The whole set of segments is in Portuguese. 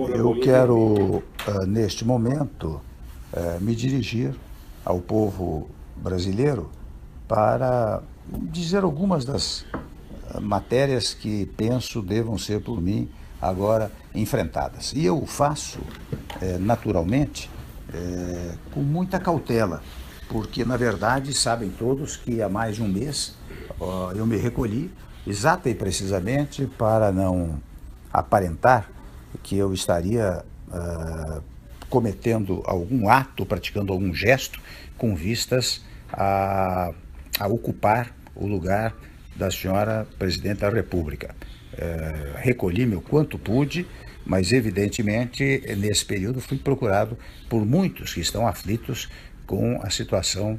Eu quero, neste momento, me dirigir ao povo brasileiro para dizer algumas das matérias que penso devam ser por mim agora enfrentadas. E eu o faço, naturalmente, com muita cautela, porque, na verdade, sabem todos que há mais de um mês eu me recolhi exata e precisamente para não aparentar que eu estaria cometendo algum ato, praticando algum gesto com vistas a ocupar o lugar da senhora Presidente da República. Recolhi-me o quanto pude, mas evidentemente nesse período fui procurado por muitos que estão aflitos com a situação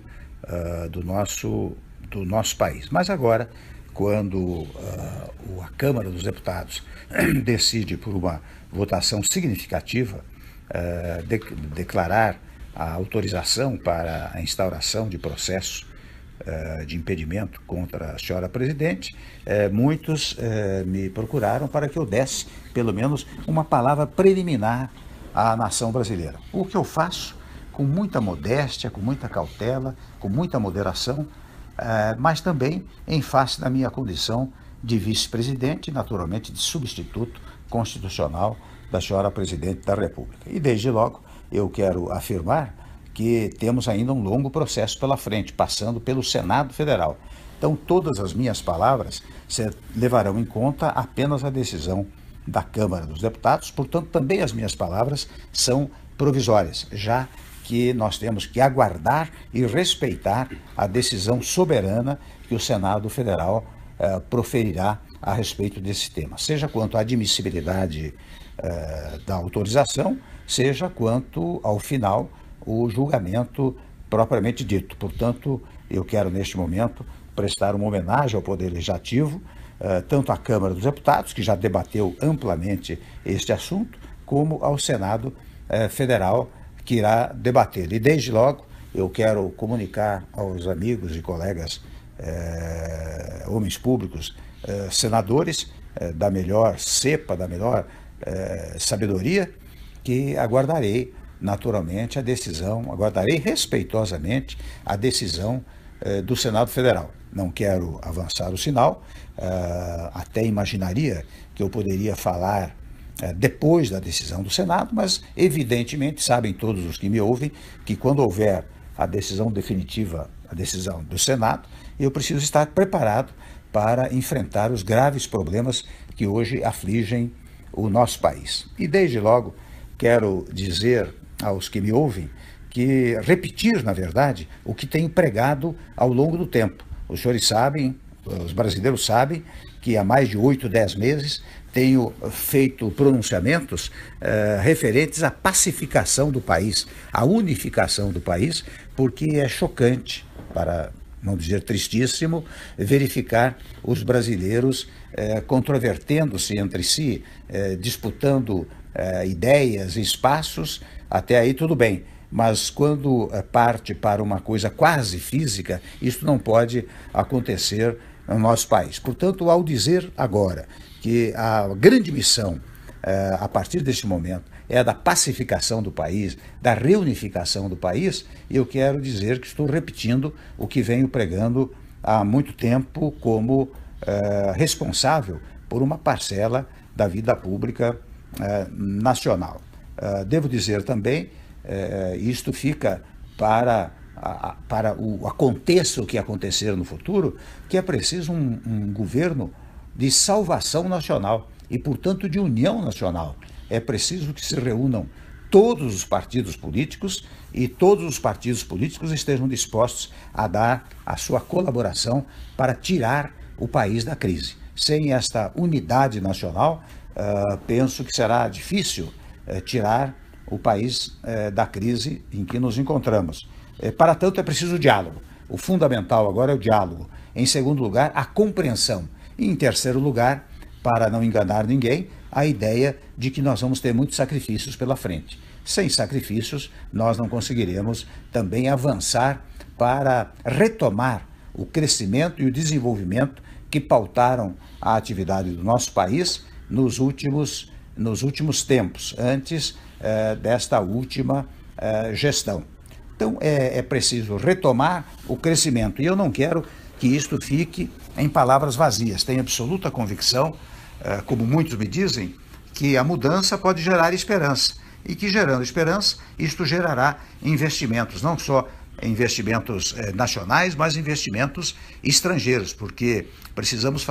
do nosso país. Mas agora, quando a Câmara dos Deputados decide por uma votação significativa declarar a autorização para a instauração de processo de impedimento contra a senhora Presidente, muitos me procuraram para que eu desse, pelo menos, uma palavra preliminar à nação brasileira. O que eu faço com muita modéstia, com muita cautela, com muita moderação, mas também em face da minha condição de vice-presidente, naturalmente de substituto constitucional da senhora Presidente da República. E desde logo eu quero afirmar que temos ainda um longo processo pela frente, passando pelo Senado Federal. Então todas as minhas palavras levarão em conta apenas a decisão da Câmara dos Deputados, portanto também as minhas palavras são provisórias, já que nós temos que aguardar e respeitar a decisão soberana que o Senado Federal proferirá a respeito desse tema, seja quanto à admissibilidade da autorização, seja quanto ao final o julgamento propriamente dito. Portanto, eu quero neste momento prestar uma homenagem ao Poder Legislativo, tanto à Câmara dos Deputados, que já debateu amplamente este assunto, como ao Senado Federal, que irá debater. E desde logo eu quero comunicar aos amigos e colegas homens públicos, senadores da melhor cepa, da melhor sabedoria, que aguardarei naturalmente a decisão, aguardarei respeitosamente a decisão do Senado Federal. Não quero avançar o sinal, até imaginaria que eu poderia falar depois da decisão do Senado, mas evidentemente sabem todos os que me ouvem que quando houver a decisão definitiva, a decisão do Senado, eu preciso estar preparado para enfrentar os graves problemas que hoje afligem o nosso país. E desde logo quero dizer aos que me ouvem que repetir, na verdade, o que tenho pregado ao longo do tempo. Os senhores sabem, os brasileiros sabem, que há mais de 8, 10 meses tenho feito pronunciamentos referentes à pacificação do país, à unificação do país, porque é chocante, para não dizer tristíssimo, verificar os brasileiros controvertendo-se entre si, disputando ideias e espaços. Até aí tudo bem, mas quando parte para uma coisa quase física, isso não pode acontecer no nosso país. Portanto, ao dizer agora que a grande missão, a partir deste momento, é a da pacificação do país, da reunificação do país, eu quero dizer que estou repetindo o que venho pregando há muito tempo como responsável por uma parcela da vida pública nacional. Devo dizer também, isto fica para aconteça o que acontecer no futuro, que é preciso um governo de salvação nacional e, portanto, de união nacional. É preciso que se reúnam todos os partidos políticos e todos os partidos políticos estejam dispostos a dar a sua colaboração para tirar o país da crise. Sem esta unidade nacional, penso que será difícil tirar o país da crise em que nos encontramos. Para tanto, é preciso diálogo. O fundamental agora é o diálogo. Em segundo lugar, a compreensão. E em terceiro lugar, para não enganar ninguém, a ideia de que nós vamos ter muitos sacrifícios pela frente. Sem sacrifícios, nós não conseguiremos também avançar para retomar o crescimento e o desenvolvimento que pautaram a atividade do nosso país nos últimos nos últimos tempos, antes desta última gestão. Então, é preciso retomar o crescimento. E eu não quero que isto fique em palavras vazias. Tenho absoluta convicção, como muitos me dizem, que a mudança pode gerar esperança. E que, gerando esperança, isto gerará investimentos, não só investimentos nacionais, mas investimentos estrangeiros, porque precisamos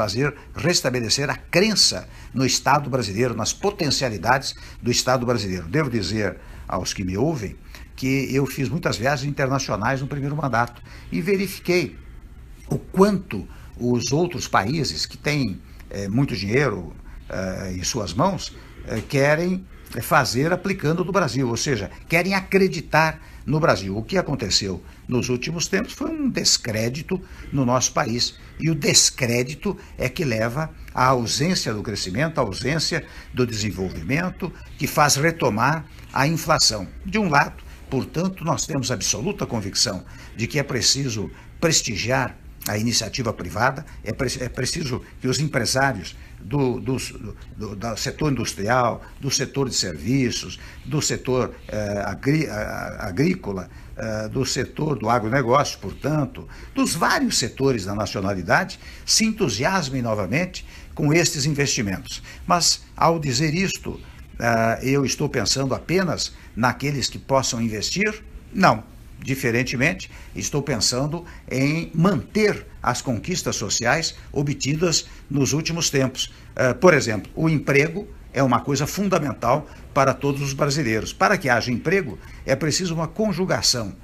restabelecer a crença no Estado brasileiro, nas potencialidades do Estado brasileiro. Devo dizer aos que me ouvem que eu fiz muitas viagens internacionais no primeiro mandato e verifiquei o quanto os outros países que têm muito dinheiro em suas mãos querem fazer aplicando do Brasil, ou seja, querem acreditar no Brasil. O que aconteceu nos últimos tempos foi um descrédito no nosso país. E o descrédito é que leva à ausência do crescimento, à ausência do desenvolvimento, que faz retomar a inflação. De um lado, portanto, nós temos absoluta convicção de que é preciso prestigiar a iniciativa privada, é preciso que os empresários do setor industrial, do setor de serviços, do setor agrícola, do setor do agronegócio, portanto, dos vários setores da nacionalidade, se entusiasmem novamente com estes investimentos. Mas, ao dizer isto, eu estou pensando apenas naqueles que possam investir? Não. Diferentemente, estou pensando em manter as conquistas sociais obtidas nos últimos tempos. Por exemplo, o emprego é uma coisa fundamental para todos os brasileiros. Para que haja emprego, é preciso uma conjugação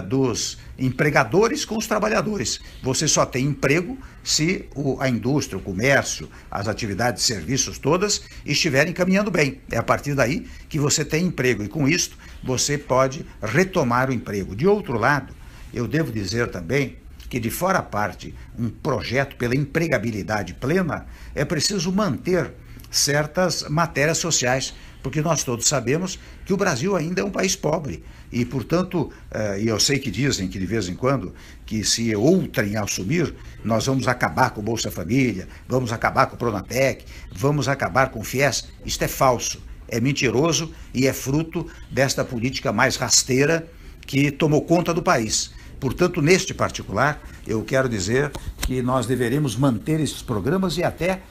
dos empregadores com os trabalhadores. Você só tem emprego se a indústria, o comércio, as atividades de serviços todas estiverem caminhando bem. É a partir daí que você tem emprego e com isto você pode retomar o emprego. De outro lado, eu devo dizer também que de fora parte um projeto pela empregabilidade plena, é preciso manter certas matérias sociais, porque nós todos sabemos que o Brasil ainda é um país pobre e, portanto, e eu sei que dizem que de vez em quando que se outrem assumir, nós vamos acabar com o Bolsa Família, vamos acabar com o Pronatec, vamos acabar com o FIES. Isto é falso, é mentiroso e é fruto desta política mais rasteira que tomou conta do país. Portanto, neste particular, eu quero dizer que nós deveremos manter esses programas e até,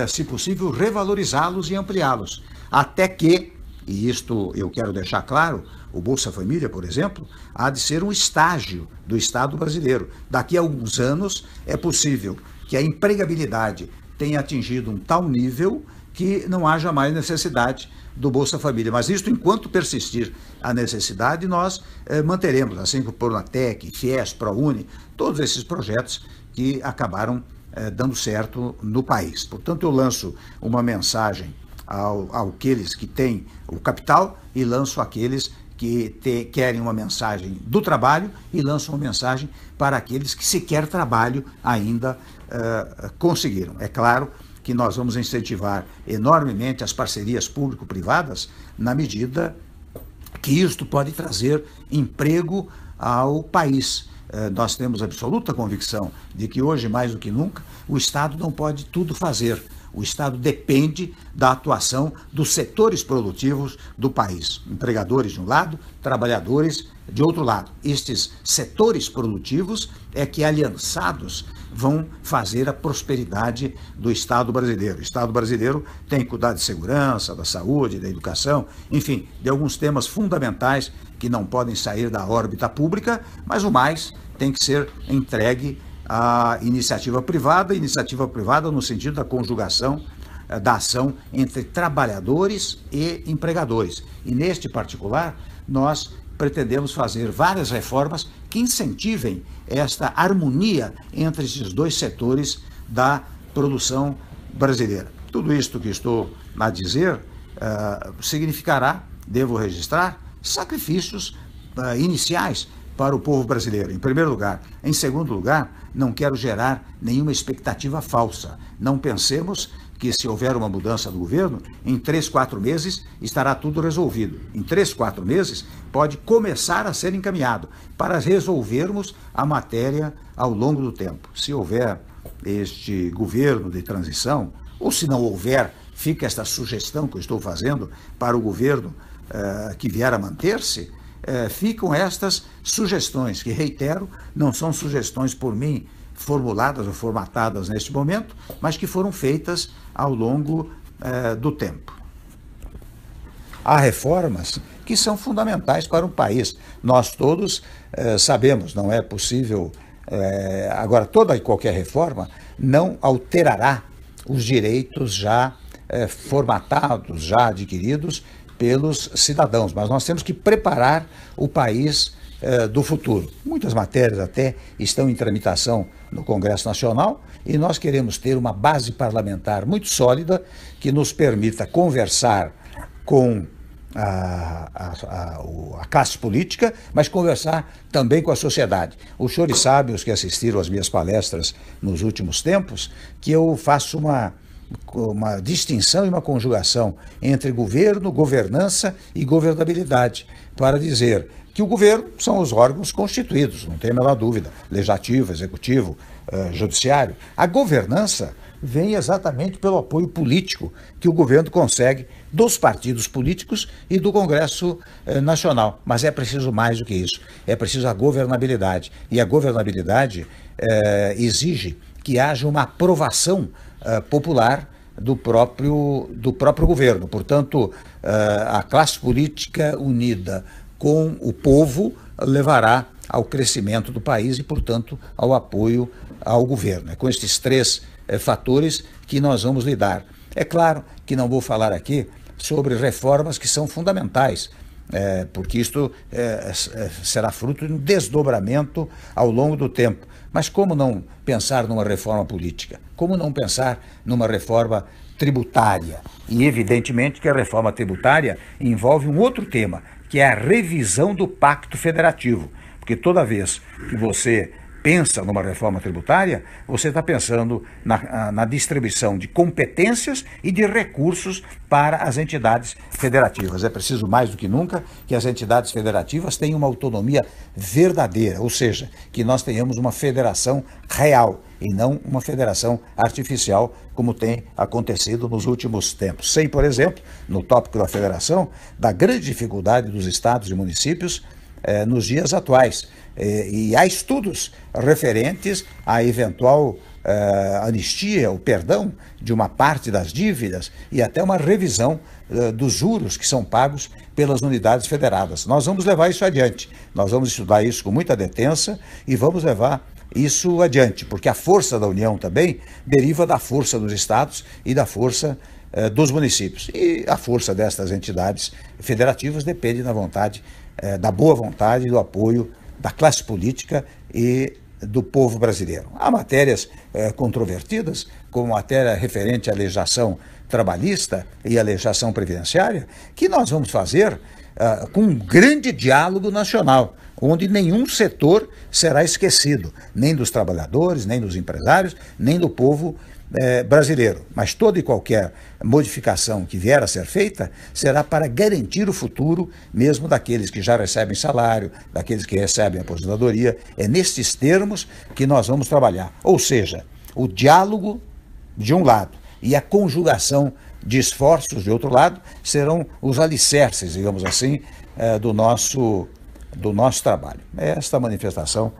se possível, revalorizá-los e ampliá-los. Até que, e isto eu quero deixar claro, o Bolsa Família, por exemplo, há de ser um estágio do Estado brasileiro. Daqui a alguns anos é possível que a empregabilidade tenha atingido um tal nível que não haja mais necessidade do Bolsa Família. Mas isto, enquanto persistir a necessidade, nós manteremos, assim como o Pronatec, FIES, ProUni, todos esses projetos que acabaram dando certo no país. Portanto, eu lanço uma mensagem àqueles que têm o capital e lanço àqueles que querem uma mensagem do trabalho e lanço uma mensagem para aqueles que sequer trabalho ainda conseguiram. É claro que nós vamos incentivar enormemente as parcerias público-privadas na medida que isto pode trazer emprego ao país. Nós temos absoluta convicção de que hoje, mais do que nunca, o Estado não pode tudo fazer. O Estado depende da atuação dos setores produtivos do país. Empregadores de um lado, trabalhadores de outro lado. Estes setores produtivos é que, aliançados, vão fazer a prosperidade do Estado brasileiro. O Estado brasileiro tem que cuidar de segurança, da saúde, da educação, enfim, de alguns temas fundamentais que não podem sair da órbita pública, mas o mais tem que ser entregue à iniciativa privada no sentido da conjugação da ação entre trabalhadores e empregadores. E neste particular, nós pretendemos fazer várias reformas que incentivem esta harmonia entre esses dois setores da produção brasileira. Tudo isto que estou a dizer significará, devo registrar, sacrifícios iniciais para o povo brasileiro, em primeiro lugar. Em segundo lugar, não quero gerar nenhuma expectativa falsa. Não pensemos que, se houver uma mudança do governo, em 3, 4 meses estará tudo resolvido. Em 3, 4 meses pode começar a ser encaminhado para resolvermos a matéria ao longo do tempo. Se houver este governo de transição, ou se não houver fica esta sugestão que eu estou fazendo para o governo que vier a manter-se, ficam estas sugestões, que, reitero, não são sugestões por mim formuladas ou formatadas neste momento, mas que foram feitas ao longo do tempo. Há reformas que são fundamentais para um país. Nós todos sabemos, não é possível. Agora, toda e qualquer reforma não alterará os direitos já formatados, já adquiridos pelos cidadãos, mas nós temos que preparar o país do futuro. Muitas matérias até estão em tramitação no Congresso Nacional e nós queremos ter uma base parlamentar muito sólida que nos permita conversar com a classe política, mas conversar também com a sociedade. Os senhores sabem, os que assistiram às minhas palestras nos últimos tempos, que eu faço uma distinção e uma conjugação entre governo, governança e governabilidade, para dizer que o governo são os órgãos constituídos, não tem a menor dúvida, legislativo, executivo, judiciário. A governança vem exatamente pelo apoio político que o governo consegue dos partidos políticos e do Congresso Nacional. Mas é preciso mais do que isso, é preciso a governabilidade. E a governabilidade exige que haja uma aprovação popular do próprio governo. Portanto, a classe política unida com o povo levará ao crescimento do país e, portanto, ao apoio ao governo. É com estes três fatores que nós vamos lidar. É claro que não vou falar aqui sobre reformas que são fundamentais, porque isto será fruto de um desdobramento ao longo do tempo. Mas como não pensar numa reforma política? Como não pensar numa reforma tributária? E evidentemente que a reforma tributária envolve um outro tema, que é a revisão do Pacto Federativo. Porque toda vez que você pensa numa reforma tributária, você está pensando na distribuição de competências e de recursos para as entidades federativas. É preciso mais do que nunca que as entidades federativas tenham uma autonomia verdadeira, ou seja, que nós tenhamos uma federação real e não uma federação artificial, como tem acontecido nos últimos tempos. Sei, por exemplo, no tópico da federação, da grande dificuldade dos estados e municípios nos dias atuais. E há estudos referentes à eventual anistia, o perdão de uma parte das dívidas e até uma revisão dos juros que são pagos pelas unidades federadas. Nós vamos levar isso adiante, nós vamos estudar isso com muita detença e vamos levar isso adiante, porque a força da União também deriva da força dos estados e da força dos municípios. E a força destas entidades federativas depende da boa vontade e do apoio da classe política e do povo brasileiro. Há matérias controvertidas, como matéria referente à legislação trabalhista e à legislação previdenciária, que nós vamos fazer com um grande diálogo nacional, onde nenhum setor será esquecido, nem dos trabalhadores, nem dos empresários, nem do povo brasileiro. Mas toda e qualquer modificação que vier a ser feita será para garantir o futuro mesmo daqueles que já recebem salário, daqueles que recebem aposentadoria. É nestes termos que nós vamos trabalhar. Ou seja, o diálogo de um lado e a conjugação de esforços de outro lado serão os alicerces, digamos assim, do nosso trabalho. É esta manifestação